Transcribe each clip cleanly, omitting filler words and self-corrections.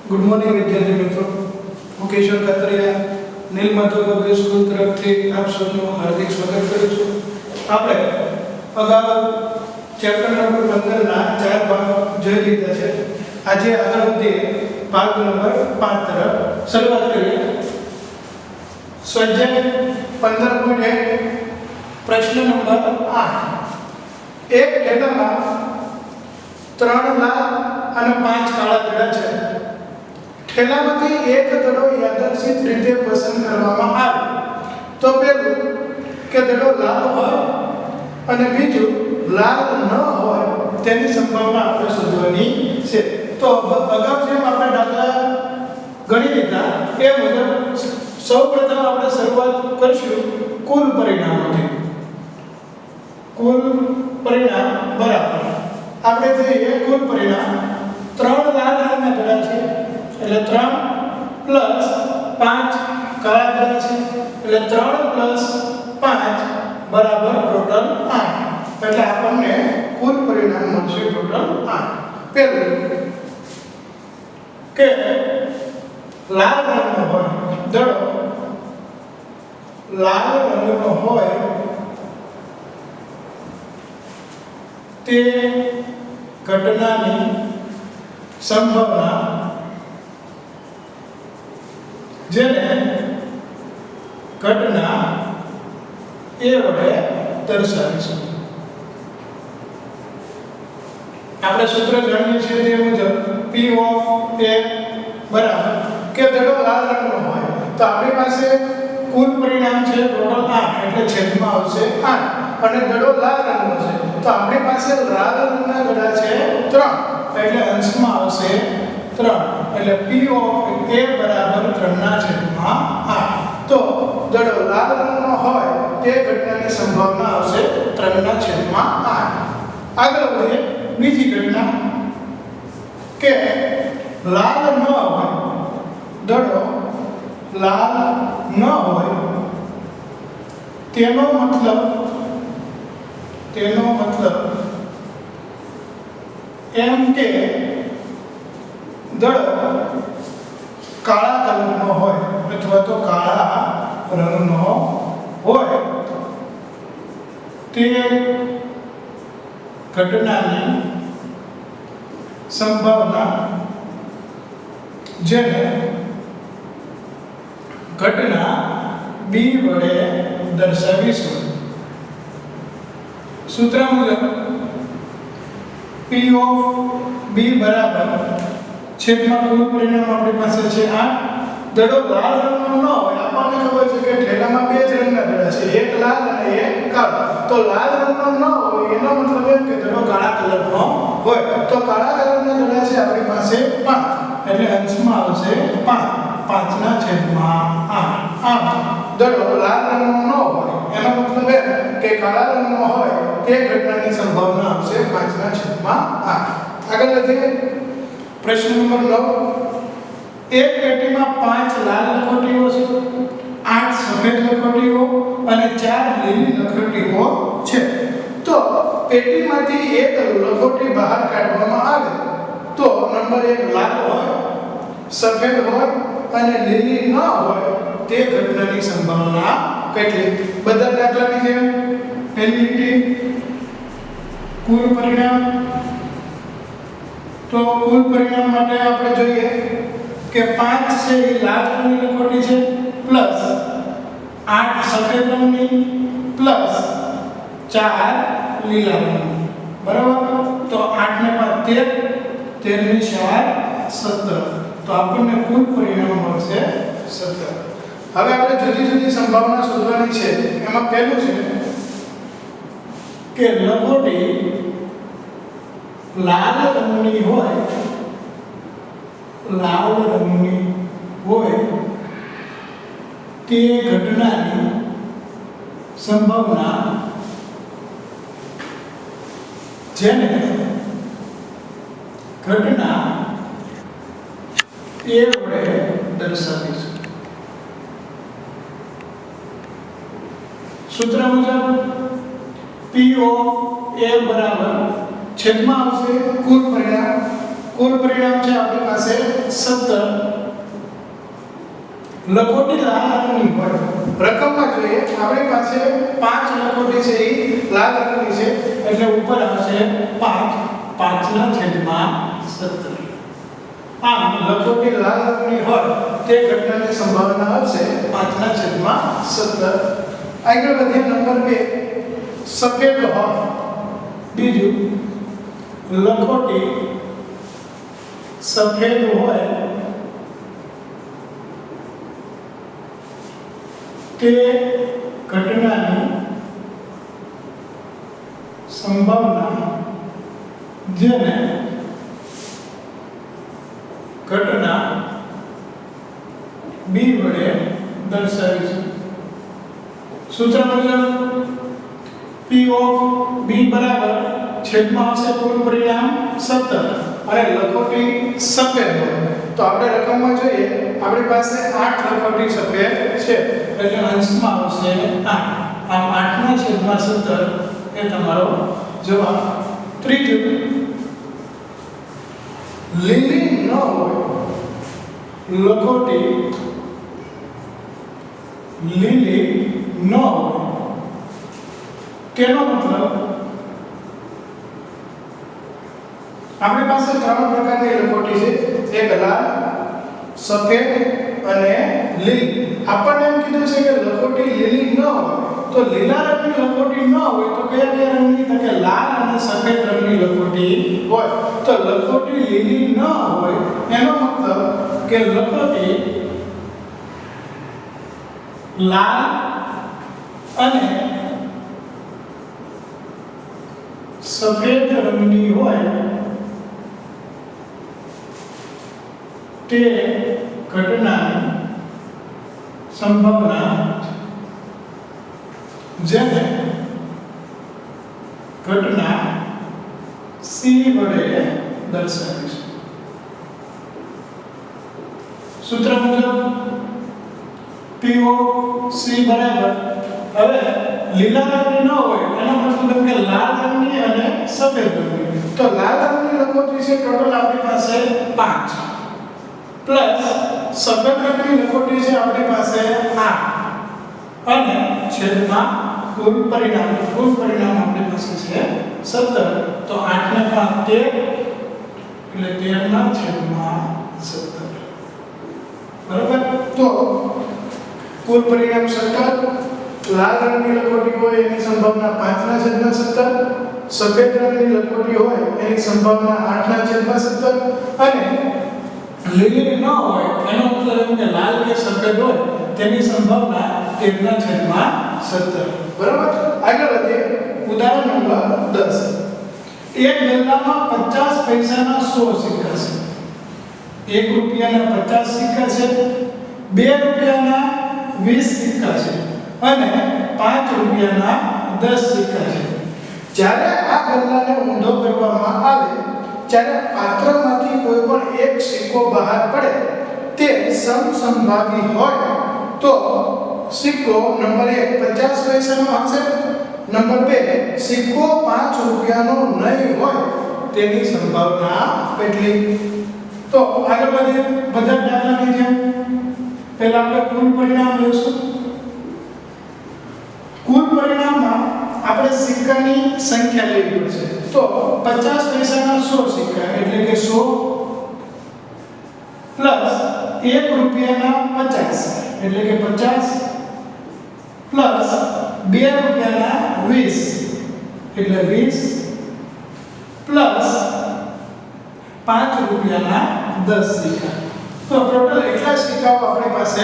Good morning विद्यार्थी मित्रों, હું કેશવ કાતરિયા નીલમાધવ પબ્લિક સ્કૂલ તરફથી આપ સૌનું હાર્દિક સ્વાગત કરું છું। આપણે અગાઉ ચેપ્ટર નંબર 15 ના 4 ભાગ જોઈ લીધા છે। આજે આગળ વધીએ ભાગ નંબર 5 તરફ। શરૂઆત કરીએ। સ્વાધ્યાય 15.1 પ્રશ્ન નંબર 8। એક ઠેલામાં 3 લાલ અને 5 કાળા દડા છે। ठेलामांथी एक दड़ो यादृच्छिक रीते पसंद करवामां आवे तो पेલું કે દડો લાલ હોય અને બીજું લાલ ન હોય તેની સંભાવના આપણે શોધવાની છે। તો અગાઉ જેમ આપણે દાખલા ગણી લીધા એ મુજબ સૌપ્રથમ આપણે શરૂઆત કરીશું કુલ પરિણામોથી। કુલ પરિણામ બરાબર આપણે જોઈએ કુલ પરિણામ 3 લાલ રંગના દડા છે એટલે 3 પ્લસ 5 કાળા દડા છે એટલે 3 પ્લસ 5 બરાબર ટોટલ 8 એટલે આપણને કુલ પરિણામ મળશે ટોટલ 8। પહેલું કે લાલ રંગનો હોય દડો લાલ રંગનો હોય તે ઘટનાની સંભાવના જેને ઘટના એ વડે દર્શાવીશું। આપણે સૂત્ર જાણીએ છીએ તે મુજબ P ઓફ A બરાબર કે દડો લાલ રંગનો હોય તો આપણી પાસે કુલ પરિણામ છે ટોટલ 8 એટલે છેદમાં આવશે 8 અને દડો લાલ રંગનો છે તો આપણી પાસે લાલ રંગના દડા છે 3 એટલે અંશમાં આવશે 3 એટલે P ઓફ A બરાબર 3 ના છેદમાં 8 તો દડો લાલ રંગનો હોય તે ઘટનાની સંભાવના આવશે 3 ના છેદમાં 8। આગળ વધીએ બીજી ઘટના કે લાલ ન હોય દડો લાલ ન હોય તેનો મતલબ એમ કે દડો કાળા કલરનો હોય અથવા તો કાળા રંગનો હોય તે ઘટનાની સંભાવના જેને ઘટના B વડે દર્શાવીશું। સૂત્ર મુજબ P ઓફ B બરાબર છેદમાં કુલ પરિણામ આપણી પાસે છે 8 દડો લાલ રંગનો ન હોય આપણને ખબર છે કે ઠેલામાં બે જ રંગના દડા છે એક લાલ અને એક કાળો તો લાલ રંગનો ન હોય એનો મતલબ એમ કે દડો કાળા કલરનો હોય તો કાળા કલરના દડા છે આપણી પાસે 5 એટલે અંશમાં આવશે 5 ના છેદમાં 8 દડો લાલ રંગનો ન હોય એનો મતલબ એમ કે કાળા રંગનો હોય તે ઘટનાની સંભાવના આવશે 5 ના છેદમાં 8। આગળ વધીએ પ્રશ્ન નંબર 9। એક પેટીમાં 5 લાલ લખોટીઓ છે 8 સફેદ લખોટીઓ અને 4 લીલી લખોટીઓ છે તો પેટીમાંથી એક લખોટી બહાર કાઢવામાં આવે તો નંબર 1 લાલ હોય સફેદ હોય અને લીલી ન હોય તે ઘટનાની સંભાવના કેટલી। બધા દાખલાની જેમ પહેલી કુલ પરિણામ તો કુલ પરિણામ માટે આપણે જોઈએ કે 5 છે એ લાલ રંગની લખોટી છે પ્લસ 8 સફેદ રંગની પ્લસ 4 લીલા રંગની બરાબર તો 8 ને 5 13 ની 4 17 તો આપણને કુલ પરિણામ મળશે 17। હવે આપણે જુદી જુદી સંભાવના શોધવાની છે એમાં પહેલું છે કે લખોટી લાલ રંગની હોય તે ઘટનાની સંભાવના જેને ઘટના A વડે દર્શાવીશું। સૂત્ર મુજબ P ઓફ A બરાબર છેદમાં આવશે કુલ પરિણામ કુલ પરિણામ છે આપણી પાસે 17 લખોટી લાલ રંગની હોય રકમમાં જોઈએ આપણી પાસે 5 લખોટી છે એ લાલ રંગની છે એટલે ઉપર આવશે 5/17 આમ લખોટી લાલ રંગની હોય તે ઘટનાની સંભાવના હશે 5/17 આગળ વધીએ નંબર 2 સફેદ હોય બીજું લખોટી સફેદ હોય તે ઘટનાની સંભાવના જેને ઘટના B વડે દર્શાવી છે સૂત્ર મુજબ P of B બરાબર છેદમાં આવશે કુલ પરિણામ 17 અને લખોટી સફેદ હોય તો આપણે રકમમાં જોઈએ આપણી પાસે 8 લખોટી સફેદ છે એટલે અંશમાં આવશે 8 આમ 8/17 એ તમારો જવાબ ત્રીજું લીલી ન હોય લખોટી લીલી ન હોય તેનો મતલબ આપણી પાસે 3 પ્રકારની લખોટી છે એક લાલ સફેદ અને લીલી આપણને એમ કીધું છે કે લખોટી લીલી ન હોય તો લીલા રંગની લખોટી ન હોય તો કયા રંગની તો કે લાલ અને સફેદ રંગની લખોટી હોય તો લખોટી લીલી ન હોય એનો મતલબ કે લખોટી લાલ અને સફેદ રંગની હોય તે ઘટનાની સંભાવના જેને ઘટના C વડે દર્શાવી છે સૂત્ર મુજબ P of C બરાબર હવે લીલા રંગની ન હોય એનો મતલબ કે લાલ રંગની અને સફેદ રંગની તો લાલ રંગની લખોટી છે ટોટલ આપણી પાસે 5 પ્લસ સફેદ રંગની લખોટી છે આપણી પાસે 8 અને છેદમાં કુલ પરિણામ આપણી પાસે છે 17 તો 8 ને 5 13 એટલે 13/17 બરાબર તો કુલ પરિણામ 17 લાલ રંગની લખોટી હોય એની સંભાવના 5/17 સફેદ રંગની લખોટી હોય એની સંભાવના 8/17 અને લીલી ન હોય એનો મતલબ એમ કે લાલ કે સફેદ હોય તેની સંભાવના 13/17 બરાબર આગળ વધીએ ઉદાહરણ નંબર 10 એક ગલ્લામાં 50 પૈસાના 100 સિક્કા છે 1 રૂપિયાના 50 સિક્કા છે 2 રૂપિયાના 20 સિક્કા છે અને 5 રૂપિયાના 10 સિક્કા છે જ્યારે આ ગલ્લાને ઊંધો કરવામાં આવે જ્યારે પાત્રમાંથી કોઈ પણ એક સિક્કો બહાર પડે તે સમસંભાવી હોય તો સિક્કો નંબર 1 50 પૈસાનો હશે નંબર 2 સિક્કો 5 રૂપિયાનો નહીં હોય તેની સંભાવના કેટલી તો આગળ વધીએ બધા દાખલાની જેમ પહેલા આપણે કુલ પરિણામ લઈશું કુલ પરિણામમાં આપણે સિક્કાની સંખ્યા લેવી પડશે તો 50 પૈસાના 100 સિક્કા એટલે કે 100 પ્લસ 1 રૂપિયાના 50 એટલે કે 50 પ્લસ 2 રૂપિયાના 20 એટલે 20 પ્લસ 5 રૂપિયાના 10 સિક્કા તો ટોટલ એટલા સિક્કાઓ આપણી પાસે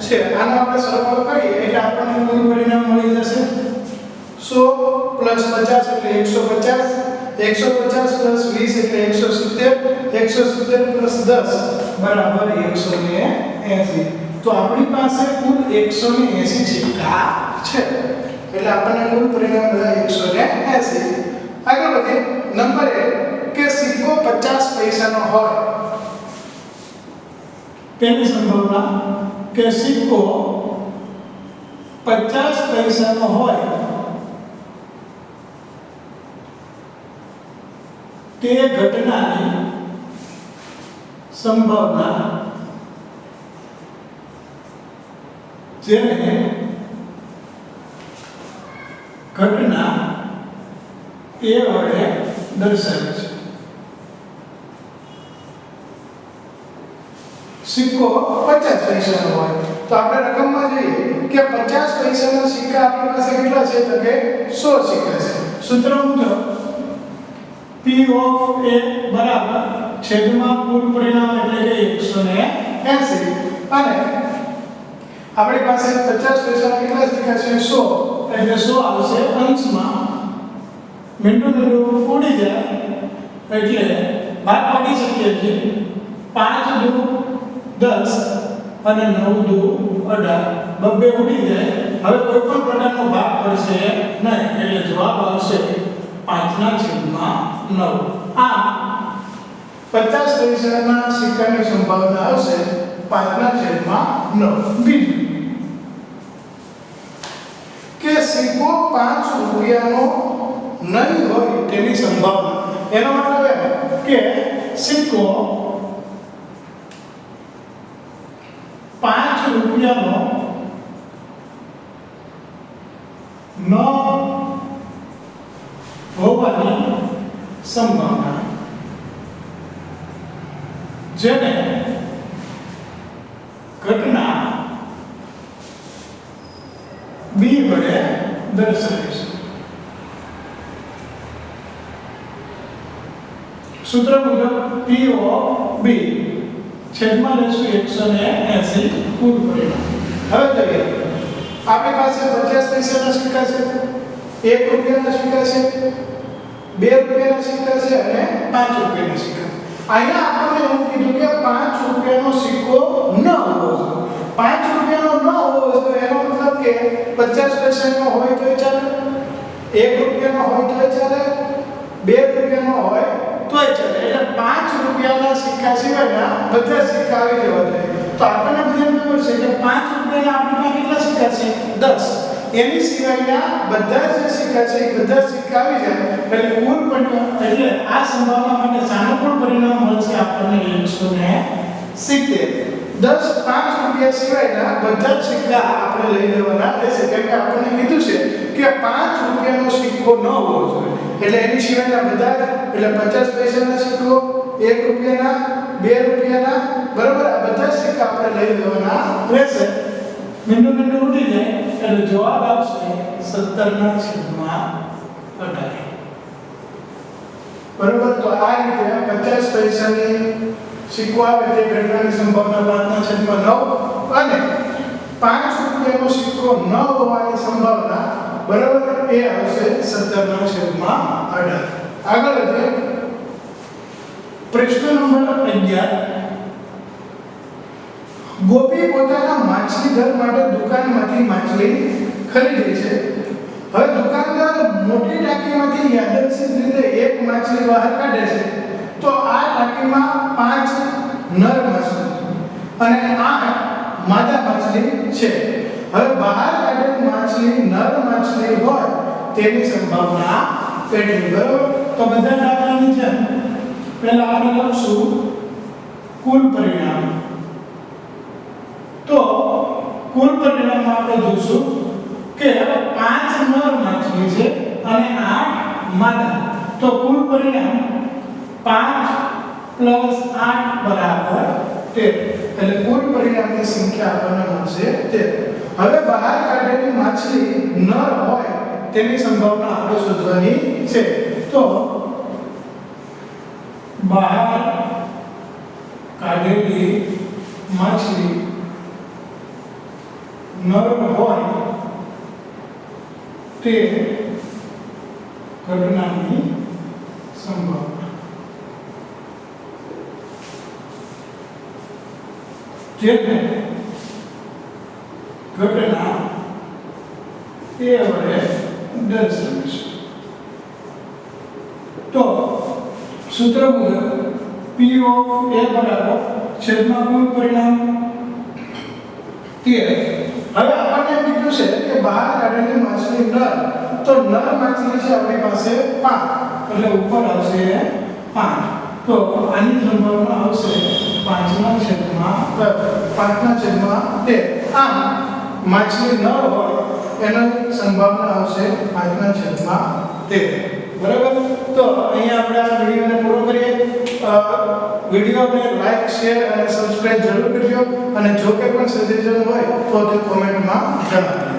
છે આનો આપણે સરવાળો કરીએ એટલે આપણને કુલ પરિણામ મળી જશે 100 પ્લસ 50 એટલે 150 150 પ્લસ 20 એટલે 170 170 પ્લસ 10 બરાબર 180 તો આપણી પાસે કુલ 180 સિક્કા છે એટલે આપણને કુલ પરિણામ મળ્યા 180 આગળ વધીએ નંબર 1 કે સિક્કો 50 પૈસાનો હોય તેની સંભાવના કે સિક્કો 50 પૈસાનો હોય તે ઘટનાની સંભાવના જેને ઘટના એ વડે દર્શાવે છે. સિક્કો 50 પૈસાનો હોય તો આપણે રકમમાં જોઈએ કે 50 પૈસાના સિક્કા આપણી પાસે કેટલા છે તો કે 100 સિક્કા છે. સૂત્ર મુજબ P of A બરાબર છેદમાં કુલ પરિણામ એટલે કે 180 અને આપણી પાસે 50 પૈસાના કેટલા સિક્કા છે 100 એટલે 100 આવશે અંશમાં મિનિટો ઉડી જાય એટલે ભાગ પાડી શકીએ છીએ 5 દુ 10 અને 9 દુ 18 બબ્બે ઉડી જાય. હવે કોઈ પણ પ્રકારનો ભાગ પડશે નહીં એટલે જવાબ આવશે 5/9. આ 50 પૈસાના સિક્કાની સંભાવના આવશે 5/9. બીજું કે સિક્કો 5 રૂપિયાનો નહીં હોય તેની સંભાવના. એનો મતલબ એમ કે સિક્કો 5 રૂપિયાનો ન હોવાની સંભાવના જેને ઘટના B વડે દર્શાવે છે. સૂત્ર મુજબ P of B છેદમાં લેશું 180 કુલ પરિણામ. હવે જોઈએ આપણી પાસે 50 પૈસાના સિક્કા છે, 1 રૂપિયાના સિક્કા છે, 2 રૂપિયાના સિક્કા છે અને 5 રૂપિયાના સિક્કા. અહીંયા આપણે એવું કીધું કે 5 રૂપિયાનો સિક્કો ન હોવો જોઈએ. 5 રૂપિયાનો ન હોવો જોઈએ એનો મતલબ કે 50 પૈસાનો હોય તોય ચાલે, 1 રૂપિયાનો હોય તોય ચાલે, 2 રૂપિયાનો હોય તોય ચાલે. એટલે 5 રૂપિયાના સિક્કા સિવાયના બધા સિક્કા આવી જવા જોઈએ. તો આપણને બધાને ખબર છે કે 5 રૂપિયાના આપણી પાસે કેટલા સિક્કા છે 10. એની સિવાયના બધા જે સિક્કા છે એ બધા સિક્કા આવી જાય એટલે કુલ પરિણામ એટલે આ સંભાવના માટે સાનુકૂળ પરિણામ મળશે આપણને 170. 5 રૂપિયા સિવાયના બધા જ સિક્કા આપણે લઈ લેવાના રહેશે કેમ કે આપણને કીધું છે કે 5 રૂપિયાનો સિક્કો ન હોવો જોઈએ. એટલે એની સિવાયના બધા એટલે 50 પૈસાના સિક્કો, 1 રૂપિયાના, 2 રૂપિયાના બરાબર આ બધા સિક્કા આપણે લઈ લેવાના રહેશે. મિનિટો ઉડી જાય એટલે જવાબ આવશે 17/18. બરાબર. તો આ રીતે 50 પૈસાની સિક્કો આવે તે ઘટનાની સંભાવના 5/9 અને 5 રૂપિયાનો સિક્કો ન હોવાની સંભાવના બરાબર એ આવશે 17/18. આગળ વધીએ. પ્રશ્ન નંબર 11. ગોપી પોતાના માછલી ઘર માટે દુકાનમાંથી માછલી ખરીદે છે. હવે દુકાનદાર મોટી ટાંકીમાંથી યાદચ્છિક રીતે એક માછલી બહાર કાઢે છે તો આ ટાંકીમાં 5 નર માછલી અને 8 માદા માછલી છે. હવે બહાર કાઢેલી માછલી નર માછલી હોય તેની સંભાવના કેટલી? બરાબર. તો બધા દાખલાની જેમ પહેલા આપણે લખશું કુલ પરિણામ. તો કુલ પરિણામમાં આપણે જોઈશું કે 5 નર માછલી છે અને 8 માદા. તો કુલ પરિણામ 5 + 8 બરાબર 13. એટલે કુલ પરિણામની સંખ્યા આપણને મળશે 13. હવે બહાર કાઢેલી માછલી નર હોય તેની સંભાવના આપણે શોધવાની છે. તો બહાર કાઢેલી માછલી નર હોય તે ઘટનાની સંભાવના જેને ઘટના એ વડે દર્શાવીશું. તો સૂત્ર મુજબ P of A બરાબર છેદમાં કુલ પરિણામ 13. હવે આપણને એમ કીધું છે કે બહાર કાઢેલી માછલી નર તો નર માછલી છે આપણી પાસે 5 એટલે ઉપર આવશે 5 તો આની સંભાવના આવશે 5/13. આમ માછલી ન હોય એની સંભાવના આવશે 5/13. બરાબર. તો અહીંયા આપણે આ વિડિયોને પૂરો કરીએ. વિડિયોને લાઈક, શેર અને સબસ્ક્રાઇબ જરૂર કરજો અને જો કે પણ સજેશન હોય તો તે કોમેન્ટમાં જણાવજો.